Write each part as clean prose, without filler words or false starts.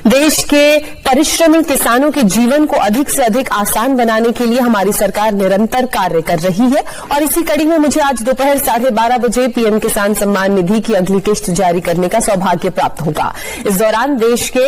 देश के परिश्रमी किसानों के जीवन को अधिक से अधिक आसान बनाने के लिए हमारी सरकार निरंतर कार्य कर रही है और इसी कड़ी में मुझे आज दोपहर 12:30 बजे पीएम किसान सम्मान निधि की अगली किस्त जारी करने का सौभाग्य प्राप्त होगा। इस दौरान देश के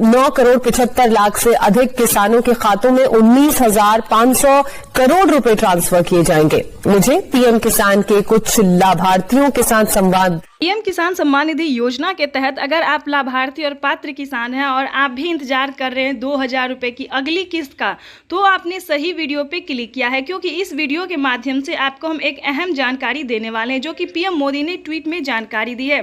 9,75,00,000 से अधिक किसानों के खातों में 19,500 करोड़ रुपए ट्रांसफर किए जाएंगे। मुझे पीएम किसान के कुछ लाभार्थियों के साथ संवाद। पीएम किसान सम्मान निधि योजना के तहत अगर आप लाभार्थी और पात्र किसान हैं और आप भी इंतजार कर रहे हैं 2,000 रुपए की अगली किस्त का, तो आपने सही वीडियो पे क्लिक किया है, क्योंकि इस वीडियो के माध्यम से आपको हम एक अहम जानकारी देने वाले हैं, जो कि पीएम मोदी ने ट्वीट में जानकारी दी है।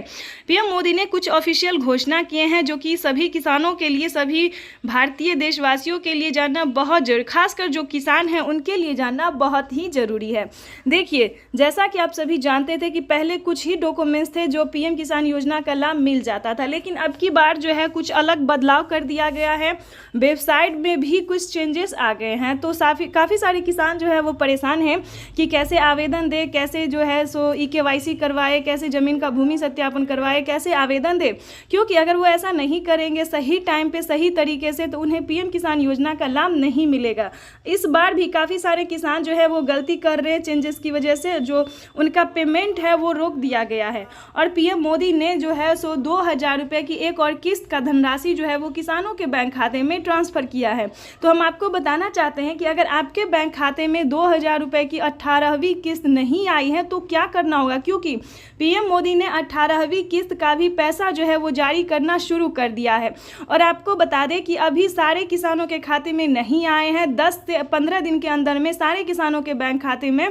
पीएम मोदी ने कुछ ऑफिशियल घोषणा किए हैं जो कि सभी किसानों के लिए, सभी भारतीय देशवासियों के लिए जानना बहुत जरूरी, खासकर जो किसान हैं उनके लिए जानना बहुत ही जरूरी है। देखिए, जैसा कि आप सभी जानते थे कि पहले कुछ ही डॉक्यूमेंट्स थे जो पीएम किसान योजना का लाभ मिल जाता था, लेकिन अब की बार जो है कुछ अलग बदलाव कर दिया गया है। वेबसाइट में भी कुछ चेंजेस आ गए हैं, तो काफ़ी सारे किसान जो है वो परेशान हैं कि कैसे आवेदन दे, कैसे जो है सो EKYC करवाए, कैसे ज़मीन का भूमि सत्यापन करवाए, कैसे आवेदन दे, क्योंकि अगर वो ऐसा नहीं करेंगे सही टाइम पे सही तरीके से तो उन्हें पीएम किसान योजना का लाभ नहीं मिलेगा। इस बार भी काफ़ी सारे किसान जो है वो गलती कर रहे हैं, चेंजेस की वजह से जो उनका पेमेंट है वो रोक दिया गया है और पीएम मोदी ने जो है सो 2,000 रुपये की एक और किस्त का धनराशि जो है वो किसानों के बैंक खाते में ट्रांसफ़र किया है। तो हम आपको बताना चाहते हैं कि अगर आपके बैंक खाते में 2,000 रुपये की 18वीं किस्त नहीं आई है तो क्या करना होगा, क्योंकि पीएम मोदी ने 18वीं किस्त का भी पैसा जो है वो जारी करना शुरू कर दिया है। और आपको बता दें कि अभी सारे किसानों के खाते में नहीं आए हैं। 10 से 15 दिन के अंदर में सारे किसानों के बैंक खाते में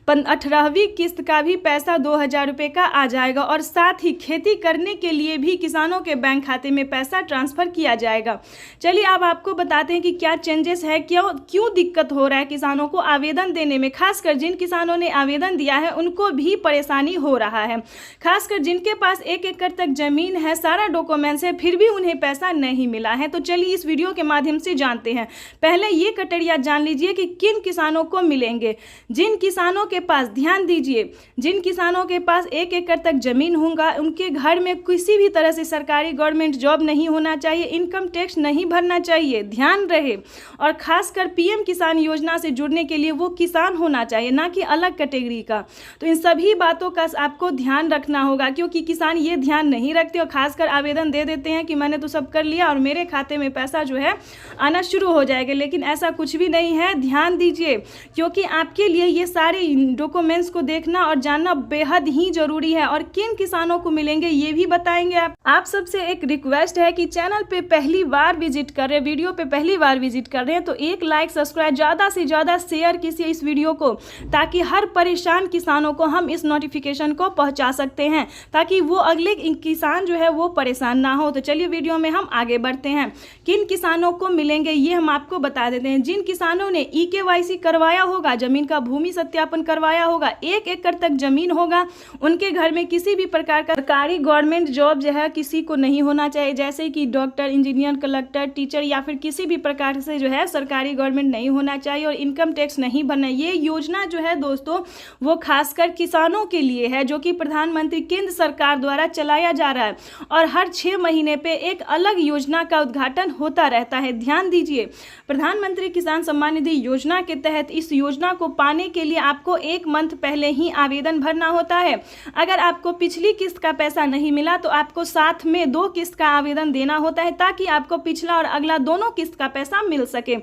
18वीं किस्त का भी पैसा 2,000 रुपये का आ जाएगा और साथ ही खेती करने के लिए भी किसानों के बैंक खाते में पैसा ट्रांसफ़र किया जाएगा। चलिए अब आपको बताते हैं कि क्या चेंजेस है, क्यों दिक्कत हो रहा है किसानों को आवेदन देने में। खासकर जिन किसानों ने आवेदन दिया है उनको भी परेशानी हो रहा है, खासकर जिनके पास 1 एकड़ तक ज़मीन है, सारा डॉक्यूमेंट्स है, फिर भी उन्हें पैसा नहीं मिला है। तो चलिए इस वीडियो के माध्यम से जानते हैं। पहले ये कटरिया जान लीजिए कि किन किसानों को मिलेंगे। जिन किसानों के पास, ध्यान दीजिए, जिन किसानों के पास 1 एकड़ तक जमीन होगा, उनके घर में किसी भी तरह से सरकारी गवर्नमेंट जॉब नहीं होना चाहिए, इनकम टैक्स नहीं भरना चाहिए, ध्यान रहे। और खासकर पीएम किसान योजना से जुड़ने के लिए वो किसान होना चाहिए, ना कि अलग कैटेगरी का। तो इन सभी बातों का आपको ध्यान रखना होगा, क्योंकि किसान ये ध्यान नहीं रखते और खासकर आवेदन दे देते हैं कि मैंने तो सब कर लिया और मेरे खाते में पैसा जो है आना शुरू हो जाएगा, लेकिन ऐसा कुछ भी नहीं है। ध्यान दीजिए, क्योंकि आपके लिए ये सारे डॉक्यूमेंट्स को देखना और जानना बेहद ही जरूरी है। और किन किसानों को मिलेंगे ये भी बताएंगे। आप सबसे एक रिक्वेस्ट है कि चैनल पे पहली बार विजिट कर रहे हैं, वीडियो पे पहली बार विजिट कर रहे हैं, तो एक लाइक, सब्सक्राइब, ज़्यादा से ज़्यादा शेयर कीजिए इस वीडियो को, ताकि हर परेशान किसानों को हम इस नोटिफिकेशन को पहुँचा सकते हैं, ताकि वो अगले किसान जो है वो परेशान ना हो। तो चलिए वीडियो में हम आगे बढ़ते हैं। किन किसानों को मिलेंगे ये हम आपको बता देते हैं। जिन किसानों ने EKYC करवाया होगा, जमीन का भूमि सत्यापन करवाया होगा, 1 एकड़ तक जमीन होगा, उनके घर में किसी भी प्रकार का सरकारी गवर्नमेंट जॉब जो है किसी को नहीं होना चाहिए, जैसे कि डॉक्टर, इंजीनियर, कलेक्टर, टीचर या फिर किसी भी प्रकार से जो है सरकारी गवर्नमेंट नहीं होना चाहिए और इनकम टैक्स नहीं भरना। ये योजना जो है दोस्तों वो खासकर किसानों के लिए है, जो कि प्रधानमंत्री केंद्र सरकार द्वारा चलाया जा रहा है और हर 6 महीने पे एक अलग योजना का उद्घाटन होता रहता है। ध्यान दीजिए, प्रधानमंत्री किसान सम्मान निधि योजना के तहत इस योजना को पाने के लिए आपको 1 मंथ पहले ही आवेदन भरना होता है। अगर आपको पिछली किस्त का पैसा नहीं मिला तो आपको साथ में 2 किस्त का आवेदन देना होता है, ताकि आपको पिछला और अगला दोनों किस्त का पैसा मिल सके।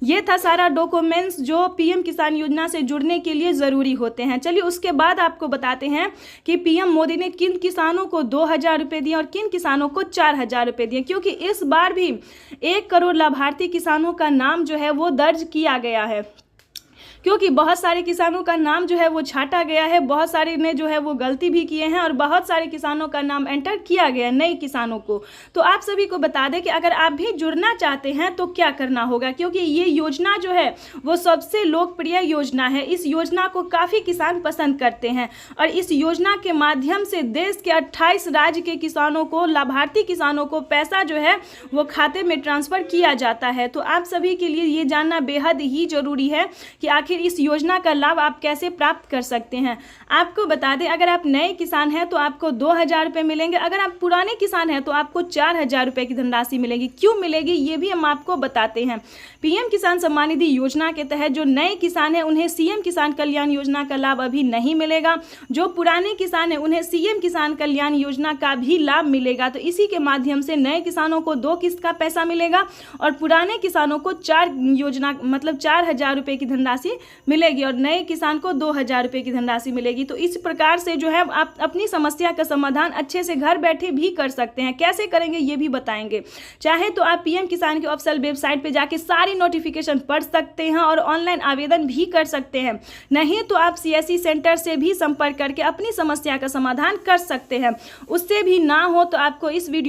ये था सारा डॉक्यूमेंट्स जो पीएम किसान योजना से जुड़ने के लिए ज़रूरी होते हैं। चलिए उसके बाद आपको बताते हैं कि पीएम मोदी ने किन किसानों को 2,000 रुपये दिए और किन किसानों को 4,000 रुपये दिए, क्योंकि इस बार भी 1 करोड़ लाभार्थी किसानों का नाम जो है वो दर्ज किया गया है। क्योंकि बहुत सारे किसानों का नाम जो है वो छाटा गया है, बहुत सारे ने जो है वो गलती भी किए हैं और बहुत सारे किसानों का नाम एंटर किया गया नए किसानों को। तो आप सभी को बता दें कि अगर आप भी जुड़ना चाहते हैं तो क्या करना होगा, क्योंकि ये योजना जो है वो सबसे लोकप्रिय योजना है। इस योजना को काफ़ी किसान पसंद करते हैं और इस योजना के माध्यम से देश के 28 राज्य के किसानों को, लाभार्थी किसानों को पैसा जो है वो खाते में ट्रांसफ़र किया जाता है। तो आप सभी के लिए ये जानना बेहद ही ज़रूरी है कि आखिर आखिर इस योजना का लाभ आप कैसे प्राप्त कर सकते हैं। आपको बता दें, अगर आप नए किसान हैं तो आपको 2,000 रुपये मिलेंगे, अगर आप पुराने किसान हैं तो आपको 4,000 रुपये की धनराशि मिलेगी। क्यों मिलेगी ये भी हम आपको बताते हैं। पीएम किसान सम्मान निधि योजना के तहत जो नए किसान हैं उन्हें सीएम किसान कल्याण योजना का लाभ अभी नहीं मिलेगा। जो पुराने किसान हैं उन्हें सीएम किसान कल्याण योजना का भी लाभ मिलेगा। तो इसी के माध्यम से नए किसानों को 2 किस्त का पैसा मिलेगा और पुराने किसानों को 4,000 रुपये की धनराशि मिलेगी और नए किसान को 2,000 रुपये की धनराशि मिलेगी। तो इस प्रकार से जो है आप अपनी समस्या का समाधान अच्छे से घर बैठे भी कर सकते हैं। कैसे करेंगे ये भी बताएंगे। चाहे तो आप पीएम किसान की ऑफिशियल वेबसाइट पे जाके सारी नोटिफिकेशन पढ़ सकते हैं और ऑनलाइन आवेदन भी कर सकते हैं। नहीं तो आप सीएससी सेंटर से भी संपर्क करके अपनी समस्या का समाधान कर सकते हैं। उससे भी ना हो तो आपको इस वीडियो